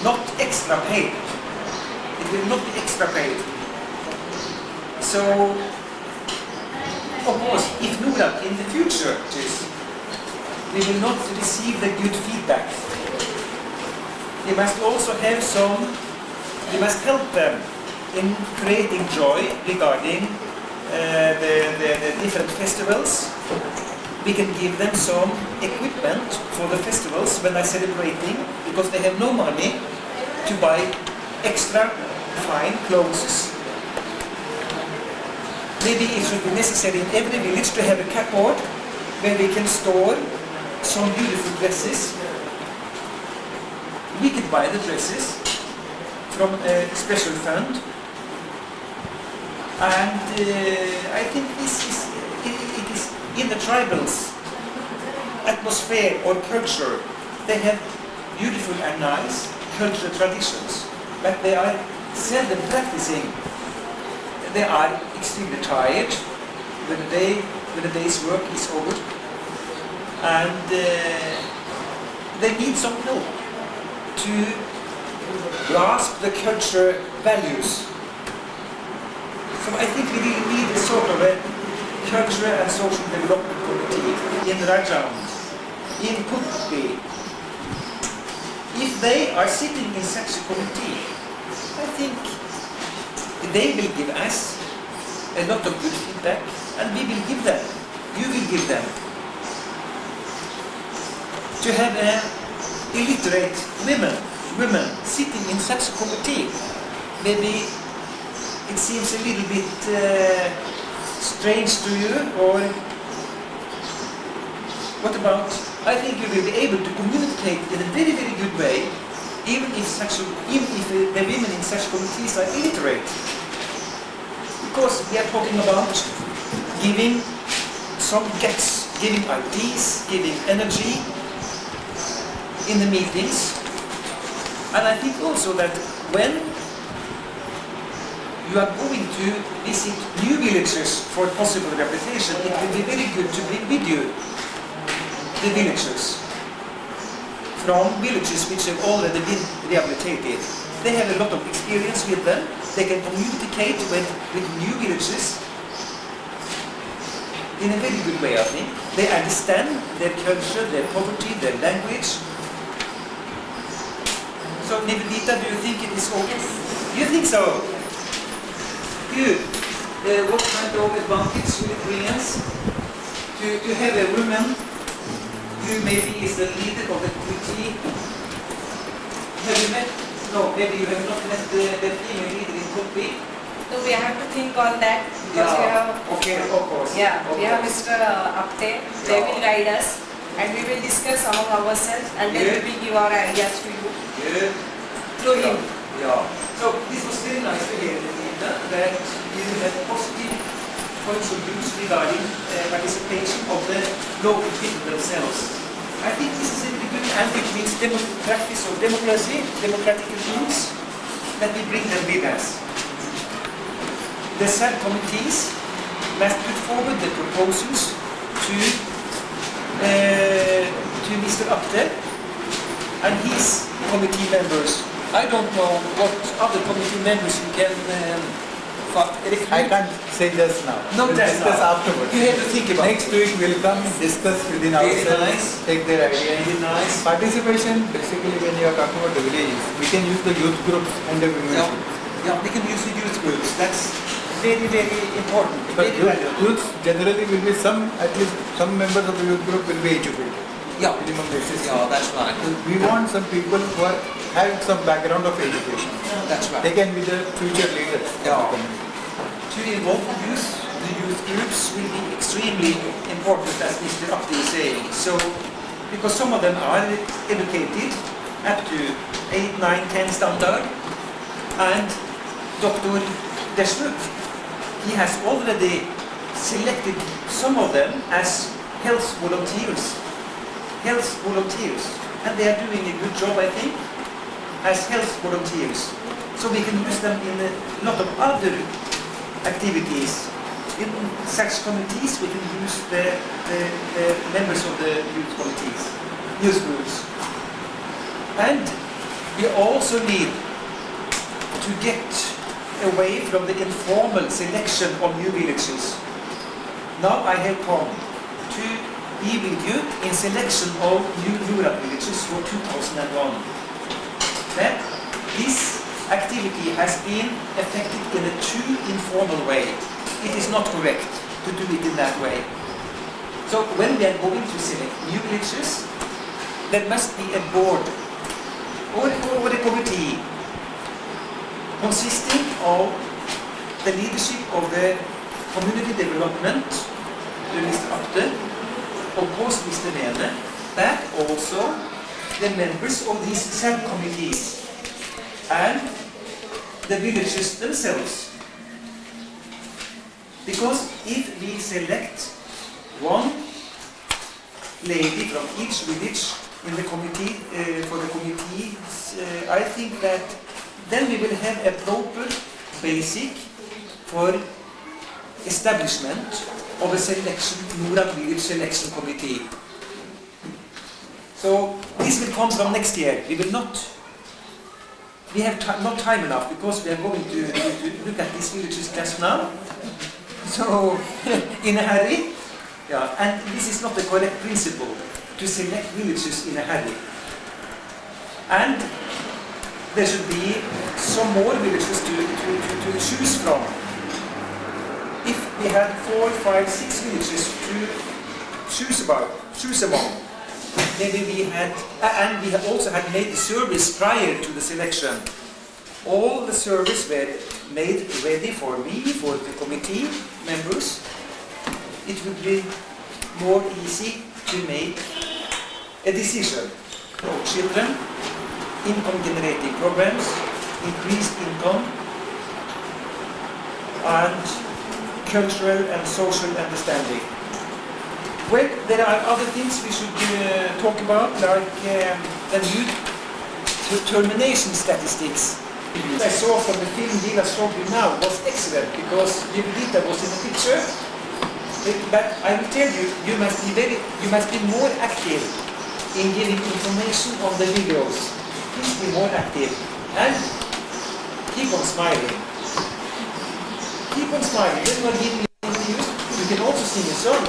C: not extra paid. It will not be extra paid. So, of course, if Nora in the future we will not receive the good feedback, we must also have we must help them in creating joy regarding the different festivals. We can give them some equipment for the festivals when they're celebrating, because they have no money to buy extra fine clothes. Maybe it should be necessary in every village to have a cupboard where we can store some beautiful dresses. We can buy the dresses from a special fund. And I think this is, it is in the tribals atmosphere or culture. They have beautiful and nice cultural traditions, but they are seldom practicing. They are extremely tired when the day's work is over, and they need some help to grasp the culture values. So I think we really need a sort of a cultural and social development committee in Rajand, in Putbi. If they are sitting in such a committee, I think they will give us a lot of good feedback, and we will give them, you will give them. To have illiterate women sitting in such a committee, maybe it seems a little bit strange to you, or what about I think you will be able to communicate in a very, very good way, even if the women in such committees are illiterate. Because we are talking about giving some guts, giving ideas, giving energy in the meetings. And I think also that when you are going to visit new villages for possible rehabilitation, it will be very good to bring with you the villagers from villages which have already been rehabilitated. They have a lot of experience with them. They can communicate with new villages in a very good way, I think. They understand their culture, their poverty, their language. So, Nivedita, do you think it is okay?
F: Yes.
C: You think so? Good. What kind of advantage will it bring us to have a woman who maybe is the leader of the committee? Have you met? No, maybe you have not met the female leader in Kopi.
H: So we have to think on that because we have,
C: okay, of course.
H: yeah,
C: of
H: we have
C: course.
H: Mr. Apte. They will guide us and we will discuss among ourselves and then
C: Yeah.
H: we will give our ideas to you
C: Good.
H: through him.
C: Yeah. So this was very nice to hear, Nivedita, that you had positive points of views regarding participation of the local people themselves. I think this is a very good, and it means practice of democracy, democratic views, that we bring them with us. The subcommittees must put forward the proposals to Mr. Apte and his committee members. I don't know what other committee members you can recruit.
D: I can't say just now.
C: No,
D: We'll
C: just
D: discuss
C: now.
D: afterwards.
C: You have to think about
D: Next
C: it.
D: week we'll come discuss within
C: Very
D: ourselves,
C: nice.
D: take their ideas.
C: Very nice.
D: Participation, basically when you are talking about the villages, we can use the youth groups and the women
C: Yeah,
D: groups.
C: yeah, we can use the youth groups. That's very, very important.
D: But
C: Very valuable.
D: youth generally will be at least some members of the youth group will be educated.
C: Yeah.
D: Minimum basis.
C: Yeah, that's right.
D: So we want some people who have some background of education.
C: That's right.
D: They can be the future leaders of
C: Yeah.
D: the community.
C: To involve the youth groups will be extremely important, as Mr. Apte is saying. So, because some of them are educated up to 8, 9, 10 standard, and Dr. Desmut, he has already selected some of them as health volunteers. And they are doing a good job, I think, as health volunteers. So we can use them in a lot of other activities. In such committees, we can use the members of the youth committees, youth groups. And we also need to get away from the informal selection of new villages. Now I have come to be with you in selection of new rural villages for 2001. That this activity has been effected in a too informal way. It is not correct to do it in that way. So when we are going to select new villages, there must be a board or a committee consisting of the leadership of the community development, Mr. Apte, of course Mr. Lene, but also the members of these subcommittees and the villages themselves. Because if we select one lady from each village in the committee, for the committees, I think that then we will have a proper basic for establishment of a rural village selection committee. So this will come from next year. We have not time enough because we are going to look at these villages just now. So in a hurry, yeah, and this is not the correct principle to select villages in a hurry. And there should be some more villages to choose from. If we had 4, 5, 6 villages to choose among, maybe we had, and we have also had made the service prior to the selection. All the service were made ready for me, for the committee members. It would be more easy to make a decision of children, income generating programs, increased income, and cultural and social understanding. Well, there are other things we should talk about, like the new termination statistics. I saw from the film Lila showed you now was excellent because Violeta was in the picture. But I will tell you, you must be more active in giving information on the videos. Please be more active and keep on smiling. Keep on smiling. When you are giving interviews, you can also sing a song.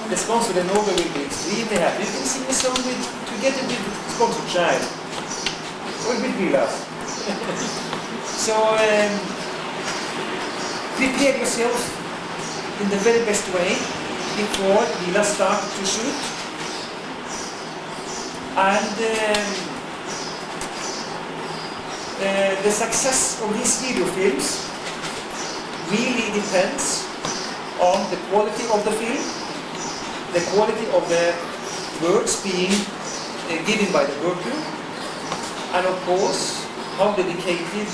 C: The sponsor and Nova will be extremely happy. You can sing a song together with the sponsor child or with Vilas. So prepare yourself in the very best way before Vilas start to shoot. And the success of these video films really depends on the quality of the film, the quality of the words being given by the worker, and of course how dedicated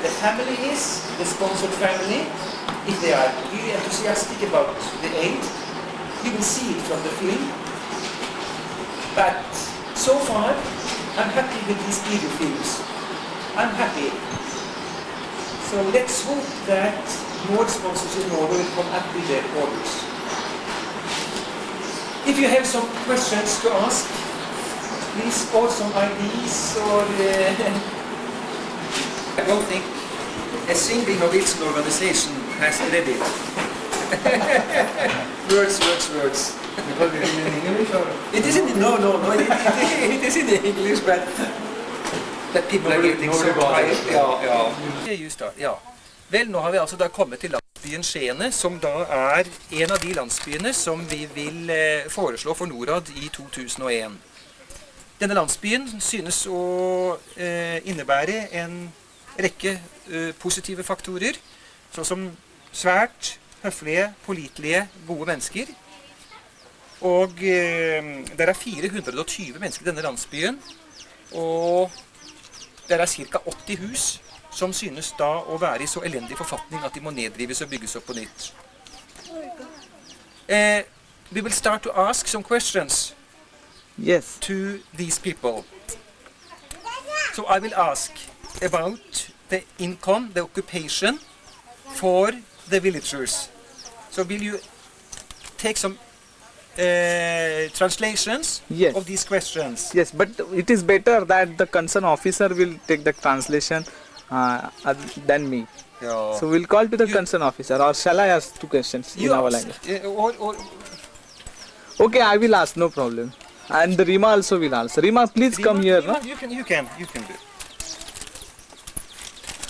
C: the family is, the sponsored family. If they are really enthusiastic about the aid, you will see it from the film. But so far, I'm happy with these video films. I'm happy. So let's hope that more sponsors in Norway will come up with their orders. If you have some questions to ask, please, or some ideas, or
B: I don't think a single Norwegian organization has read it. Words.
D: Because it is in English or?
B: It is in it is in English, but that people are getting so tired. Ja. You start, ja. Vel, nå har vi altså da kommet til landsbyen Skiene, som da er en av de landsbyene som vi vil foreslå for Norad i 2001. Denne landsbyen synes å innebære en rekke positive faktorer, sånn som svært høflige, pålitelige, gode mennesker. Og der er 420 mennesker i denne landsbyen, og der er ca. 80 hus som synes da å være i så elendig forfatning at de må nedrives og bygges opp på nytt. We will start to ask some questions to these people. So I will ask about the income, the occupation for the villagers. So will you take some translations of these questions?
E: Yes, but it is better that the concerned officer will take the translation than me.
B: Ja.
E: So we'll call to the concerned officer, or shall I ask two questions in our language? Okay, I will ask, no problem. And the Rima also will answer. Rima, please come here. No?
B: You can do.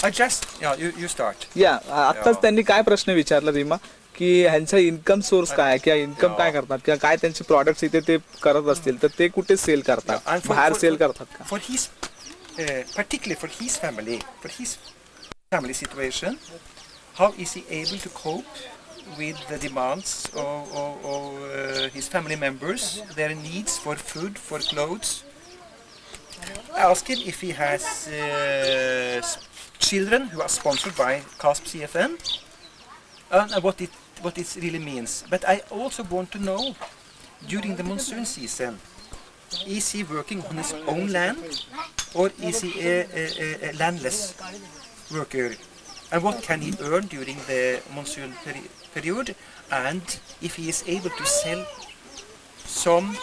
B: I just, you start.
E: Yeah, आत्ताच त्यांनी काय प्रश्न विचारला रीमा की ह्यांचा income source काय आहे किंवा इन्कम काय करतात किंवा काय त्यांचे प्रॉडक्ट्स इथे ते करत असतील तर ते कुठे सेल करतात, बाहेर सेल करतात का?
B: For his, particularly for his family situation, how is he able to cope with the demands of his family members, their needs for food, for clothes? Ask him if he has children who are sponsored by CASP CFN, and what it really means. But I also want to know, during the monsoon season, is he working on his own land, or is he a landless worker? And what can he earn during the monsoon period? And if he is able to sell some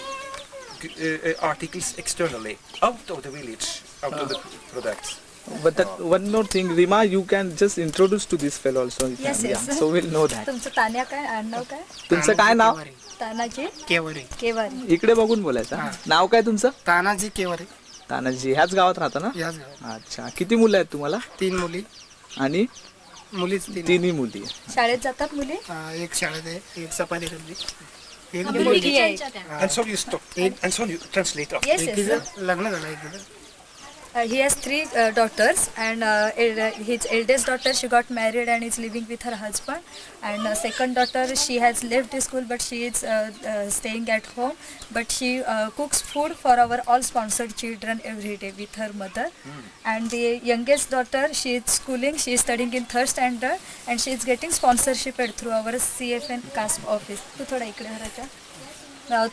B: articles externally, out of the village, out of the products.
E: But that one more thing, Rima, you can just introduce to this fellow also.
I: Yes.
E: So we'll know that.
I: तुमचं तान्या काय आडनाव काय?
E: तुमचं काय नाव?
I: तानाजी केवारी.
E: इकडे बघून बोलायचं. नाव काय तुमचं?
J: तानाजी केवारे.
E: तानाजी ह्याच गावात राहता ना?
J: याच गावात.
E: अच्छा, किती मुलं आहेत तुम्हाला?
J: 3 मुली.
E: आणि
J: मुलीच 3.
E: तिन्ही मुली.
I: शाळेत जातात मुली?
J: एक शाळेत आहे, एक सपारी करली. एक
I: मुलगी आहे.
B: And so you stop. And so you translate.
I: Yes.
J: एकीचं लग्न झालं एकीचं.
I: He has three daughters, and his eldest daughter, she got married and is living with her husband. And second daughter, she has left the school, but she is staying at home. But she cooks food for our all sponsored children every day with her mother. And the youngest daughter, she is schooling. She is studying in third standard, and she is getting sponsorship through our CFN CASP office. तू थोडा इकडे हरायचा.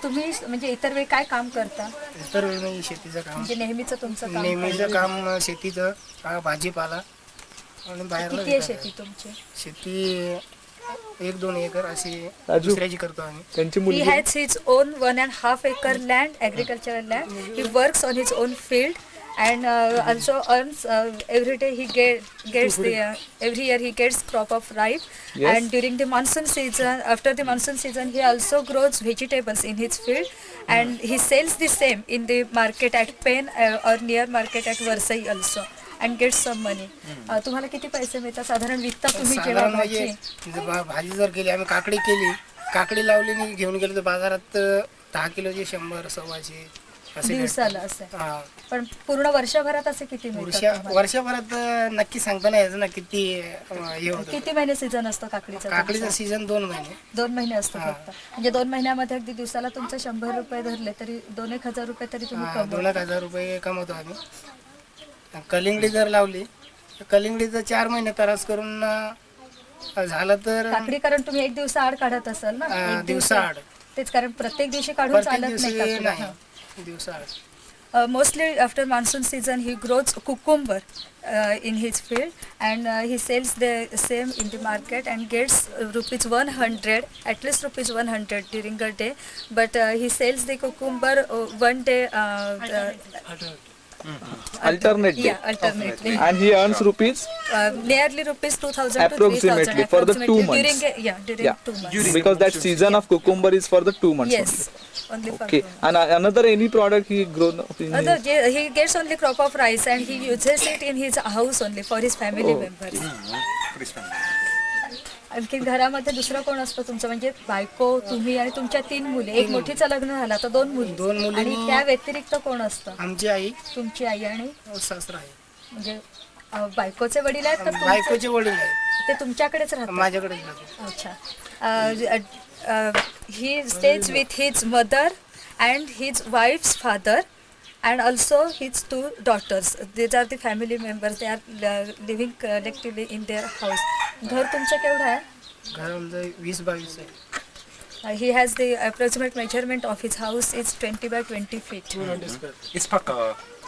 I: तुम्ही म्हणजे इतर वेळी काय काम करता?
J: इतर वेळी मी शेतीचं काम,
I: म्हणजे नेहमीचं तुमचं काम
J: नेहमीचं काम शेतीचं, भाजीपाला आणि बाहेर
I: किती आहे शेती तुमची?
J: शेती 1-2 एकर अशी दुसऱ्याची करतो आम्ही.
I: He has his own 1.5 acre land, agricultural land. He works on his own field and also earns every day. He gets the every year he gets crop of rice.
E: Yes.
I: And during the monsoon season, after the monsoon season, he also grows vegetables in his field, and he sells the same in the market at Pen or near market at Varsai also, and gets some money. तुम्हाला किती पैसे मिळतात साधारण विकता तुम्ही जेव्हा
J: साधारण म्हणजे भाजी जर केली, आम्ही काकडी केली, काकडी लावली आणि घेऊन गेलो तर बाजारात 10 किलोचे 100-125 असे
I: दिवसाला असं?
J: हा.
I: पण पूर्ण वर्षभरात असे किती मिळतात?
J: वर्षभरात नक्की सांगता नाही यायचं ना किती हे होतं.
I: किती महिने सीझन असतो काकडीचा?
J: काकडीचा सीझन 2 महिने.
I: 2 महिने असतो फक्त. म्हणजे 2 महिन्यामध्ये अगदी दिवसाला तुमचं 100 रुपये धरले तरी 2-1 हजार रुपये तरी तुम्ही कमवता.
J: 2-1 रुपये कमवतो आम्ही. कलिंगडी जर लावली तर कलिंगडीचं 4 महिने तरास करून झालं तर
I: काकडी, कारण तुम्ही एक दिवस आड काढत असाल ना? एक
J: दिवसाआड.
I: तेच, कारण प्रत्येक दिवशी काढून चालत नाही काकडी.
J: दिवसाआड.
I: Mostly after monsoon season he grows cucumber in his field, and he sells the same in the market and gets rupees 100, at least rupees 100 during a day. But he sells the cucumber one day
E: alternate day.
I: Yeah, alternately.
E: And he earns rupees
I: nearly rupees 2,000
E: approximately
I: to 3,000
E: for the 2 months.
I: During 2 months.
E: Because that season of cucumber is for the 2 months.
I: Yes, only for
E: Okay.
I: 2 months.
E: And another any product he grown up in?
I: He gets only crop of rice, and he uses it in his house only for his family members. आणखी घरामध्ये दुसरं कोण असतं तुमचं? म्हणजे बायको, तुम्ही आणि तुमच्या 3 मुली. एक मोठीचं लग्न झालं, आता 2 मुली. आणि त्या व्यतिरिक्त कोण असतं?
J: आमची आई,
I: तुमची आई आणि
J: सासरा आहे.
I: म्हणजे बायकोचे वडील आहेत का?
J: बायकोचे वडील आहेत.
I: ते तुमच्याकडेच राहतात?
J: माझ्याकडेच राहतात.
I: अच्छा. He stays with his mother and his wife's father and also his 2 daughters. These are the family members. They are living collectively in their house. घर तुमचं केवढं आहे?
J: घर आमचं 20-22 आहे.
I: He has the approximate measurement of his house is 20 by 20 feet.
C: It's Paka.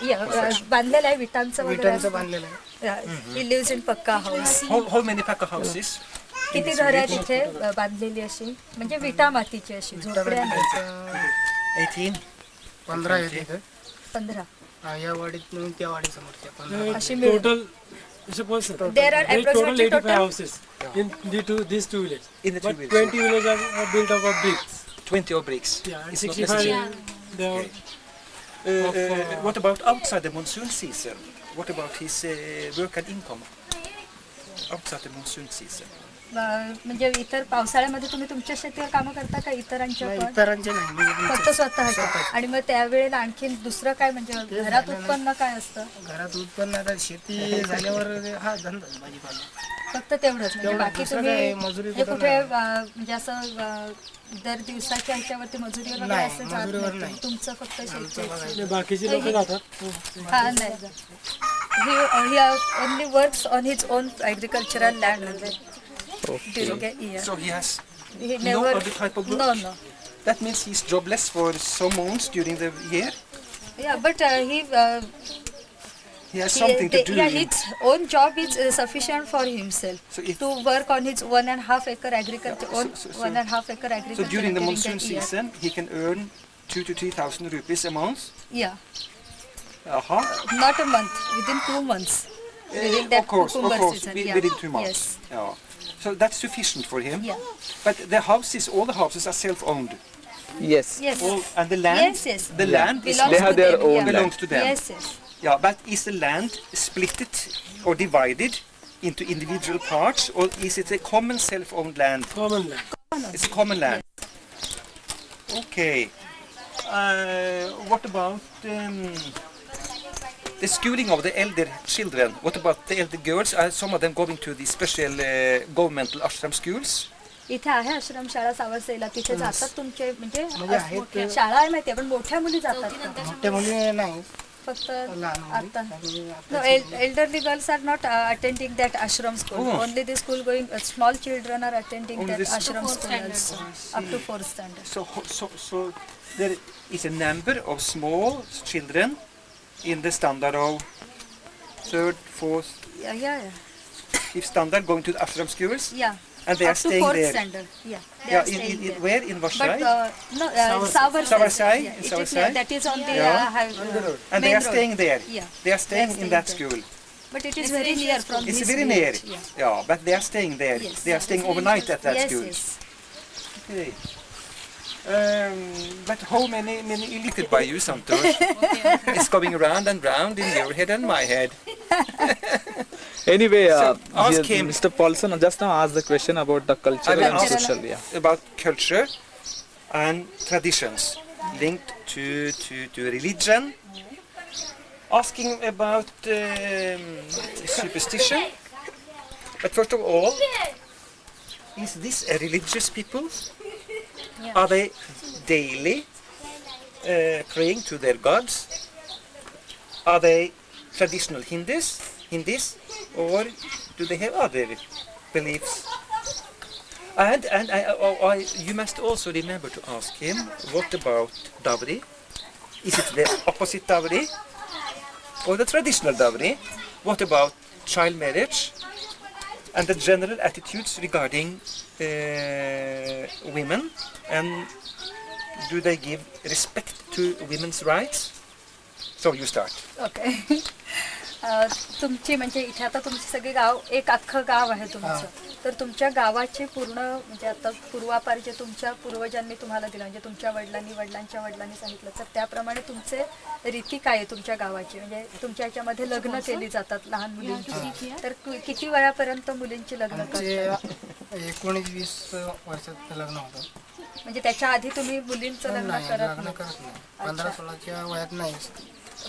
I: Yeah, बांधलेलं आहे विटांचं वगैरे.
J: विटांचं बांधलेलं आहे.
I: Yeah, he lives in Pakka house.
C: How many Paka houses?
I: किती घर आहेत तिथे बांधलेली अशी, म्हणजे विटा मातीची अशी झोपड्या नाही?
J: 15 आहेत इथं.
I: 15.
J: या वाडीत म्हणून त्या वाडी समोरच्या
I: अशी मिळून. There are approximately total
K: houses in these 2 villages.
C: In the 2
K: But
C: villages.
K: 20 villages are built up of bricks.
C: 20 of bricks.
K: Yeah, and
C: It's not
K: 65 they are
C: What about outside the monsoon season? What about his work and income outside the monsoon season?
I: म्हणजे इतर पावसाळ्यामध्ये तुम्ही तुमच्या शेतीवर कामं करता का इतरांच्या पण?
J: इतरांचे नाही,
I: फक्त स्वतःच्या. आणि मग त्यावेळेला आणखीन दुसरं काय, म्हणजे घरात उत्पन्न काय असतं?
J: घरात उत्पन्न आता शेती झाल्यावर हा धंदा भाजीपाला
I: फक्त तेवढंच, म्हणजे बाकी तुम्ही
J: मजुरी
I: हे कुठे म्हणजे असं दर दिवसाच्या ह्याच्यावरती मजुरीवर वगैरे असं जात नाही? तुमचं फक्त शेती?
K: बाकीचे लोक जातात.
I: हा, नाही. He only works on his own agricultural land. During a year.
C: So he has
I: He
C: no
I: never.
C: other type of work?
I: No.
C: That means he's jobless for some months during the year?
I: Yeah, but he
C: He has something to do.
I: Yeah, his own job is sufficient for himself.
C: So if-
I: to work on his 1.5 acre agriculture,
C: So
I: 1.5 acre
C: So
I: agriculture.
C: during the monsoon
I: year.
C: season, he can earn 2,000 to 3,000 rupees a month?
I: Yeah,
C: Uh-huh.
I: not a month, within 2 months. During that
C: Of course,
I: cucumber season. Yeah.
C: within 2 months.
I: Yes.
C: Yeah. So that's sufficient for him.
I: Yeah.
C: But the houses, all the houses are self-owned.
E: Yes.
I: Yes.
C: And the land,
I: Yes.
C: the land is
I: Belongs
E: They have
I: to
E: their
I: them,
E: own
I: yeah.
C: belongs to them.
I: Yes.
C: Yeah, but is the land splitted or divided into individual parts, or is it a common self-owned land?
K: Common land.
C: It's a common land. Okay. What about
B: the schooling of the elder children. What about the elder girls? Are some of them going to the special governmental ashram schools?
I: इथे आहे आश्रमशाळा सावरसेला, तिथे जातात तुमचे म्हणजे
J: म्हणजे आहेत
I: मोठ्या शाळा आहे माहिती पण मोठ्या मुली जातात का?
J: मोठ्या मुली नाही,
I: फक्त
J: लहान मुली.
I: आता no elderly girls are not attending that ashram school. Only the school going small children are attending
B: Only
I: that
B: this-
I: ashram school also, up to 4th standard.
B: So there is a number of small children in the standard of 3rd, 4th,
I: Yeah.
B: 5th standard going to the ashram schools,
I: Yeah.
B: and they are
I: Up to
B: staying
I: 4th
B: there.
I: standard. Yeah. They
B: Yeah,
I: are staying there.
B: where in
I: But
B: Varsai?
I: no, Sawarsai.
B: Sawarsai,
I: Yeah,
B: in
I: it is
B: Sawarsai.
I: that is on the
B: Yeah.
I: main
B: And they are
I: road.
B: staying there.
I: Yeah.
B: They are staying
I: They are
B: in that
I: staying
B: school.
I: But it is very near from
B: It's
I: this
B: very near.
I: village. Yeah.
B: Yeah, but they are staying there.
I: Yes.
B: They are staying overnight at that
I: Yes,
B: school.
I: yes.
B: Okay. But how many illiterate by you, Santosh? It's going round and round in your head and my head.
E: Anyway,
B: So, ask him.
E: Mr. Paulson just now asked the question about the cultural
B: will
E: and
B: ask
E: social. Yeah.
B: About culture and traditions linked to religion. Asking about superstition. But first of all, is this a religious people?
I: Yeah.
B: Are they daily praying to their gods? Are they traditional Hindus, or do they have other beliefs? And you must also remember to ask him, what about dowry? Is it the opposite dowry or the traditional dowry? What about child marriage and the general attitudes regarding women, and do they give respect to women's rights? So you start.
I: Okay तुमची म्हणजे इथे आता तुमची सगळी गाव एक अख्खं गाव आहे तुमचं, तर तुमच्या गावाची पूर्ण म्हणजे आता पूर्वापार जे तुमच्या पूर्वजांनी तुम्हाला दिलं म्हणजे तुमच्या वडिलांच्या वडिलांनी सांगितलं, तर त्याप्रमाणे तुमचे रीती काय आहे तुमच्या गावाची? म्हणजे तुमच्या ह्याच्यामध्ये लग्न केली जातात लहान मुलींची, तर किती वयापर्यंत मुलींची लग्न करतात?
J: 19-20 वर्षात लग्न होतं.
I: म्हणजे त्याच्या आधी तुम्ही मुलींचं लग्न
J: नाही,
I: करत
J: लग्न
I: नाही?
J: करत नाही. 15-16च्या वयात नाही.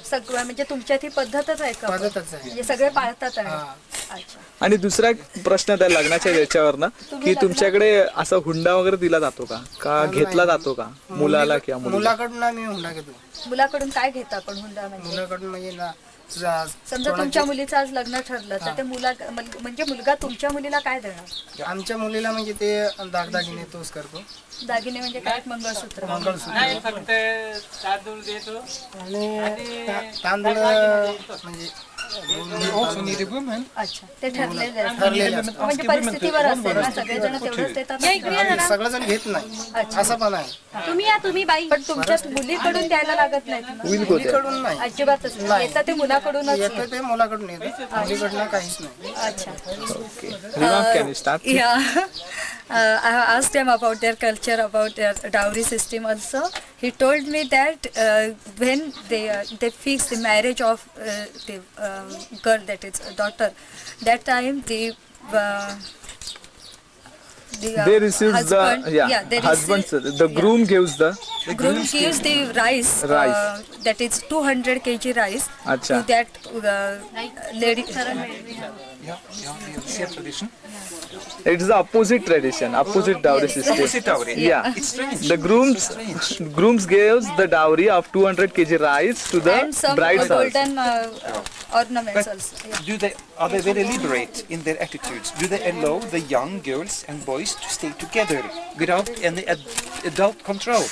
I: सगळं म्हणजे तुमच्यात ही पद्धतच आहे का?
J: पद्धतच आहे.
I: म्हणजे सगळे पाळतात आहे?
J: हा.
I: अच्छा.
E: आणि दुसरा एक प्रश्न त्या लग्नाच्या याच्यावरनं की तुमच्याकडे असा हुंडा वगैरे दिला जातो का घेतला जातो का मुलाला किंवा मुलीला?
J: मुलाकडून आम्ही हुंडा घेतो.
I: मुलाकडून काय घेता पण हुंडा म्हणजे?
J: मुलाकडून म्हणजे ना
I: समजा तुमच्या मुलीचं आज लग्न ठरलं तर ते म्हणजे मुलगा तुमच्या मुलीला काय देणार?
J: आमच्या मुलीला म्हणजे ते दागदागिने तोच करतो.
I: दागिने म्हणजे काय? मंगळसूत्र.
J: मंगळसूत्र आणि तांदूळ म्हणजे
I: अच्छा, ते ठरलेले आहे. म्हणजे परिस्थितीवर असेल ना, सगळेजण तेवढंच देतात?
J: सगळेजण घेत नाही असं पण आहे.
I: तुम्ही बाई पण तुमच्या मुलीकडून द्यायला लागत नाहीत ना?
J: मुलीकडून नाही,
I: अजिबातच नाही. येतं ते मुलाकडूनच
J: येतं ते मुलाकडून येतं, मुलीकडनं काहीच नाही.
I: अच्छा.
E: Can you start?
I: Yeah. I have asked him about their culture, about their dowry system also. He told me that when they fix the marriage of the girl, that is a daughter, that time they
E: receive
I: husband,
E: the husband, the groom gives the
I: groom gives the rice. That is 200 kg rice
E: Achha.
I: to that lady.
B: Tradition.
E: It is the opposite tradition, opposite dowry system.
B: Opposite dowry.
E: Yeah.
B: It's strange.
E: The grooms gives the dowry of 200 kg rice to the
I: And some
E: bride's house.
I: golden ornaments also. Yeah.
B: Are they very liberate in their attitudes? Do they allow the young girls and boys to stay together without any adult control?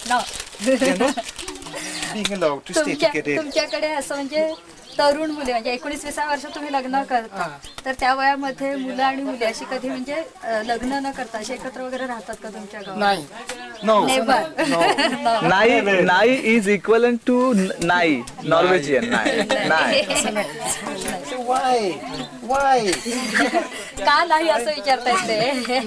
I: No.
B: They're not being allowed to stay together.
I: तुमच्याकडे असं म्हणजे तरुण मुले म्हणजे 19-20 वर्ष तुम्ही लग्न करता, तर त्या वयामध्ये मुलं आणि मुली अशी कधी म्हणजे लग्न न करता असे एकत्र वगैरे राहतात का तुमच्या गावात?
J: नाही.
B: No.
I: Never.
E: Nai is equivalent to nai, Norwegian nai.
B: So why?
I: का नाही असं विचारतायत ते?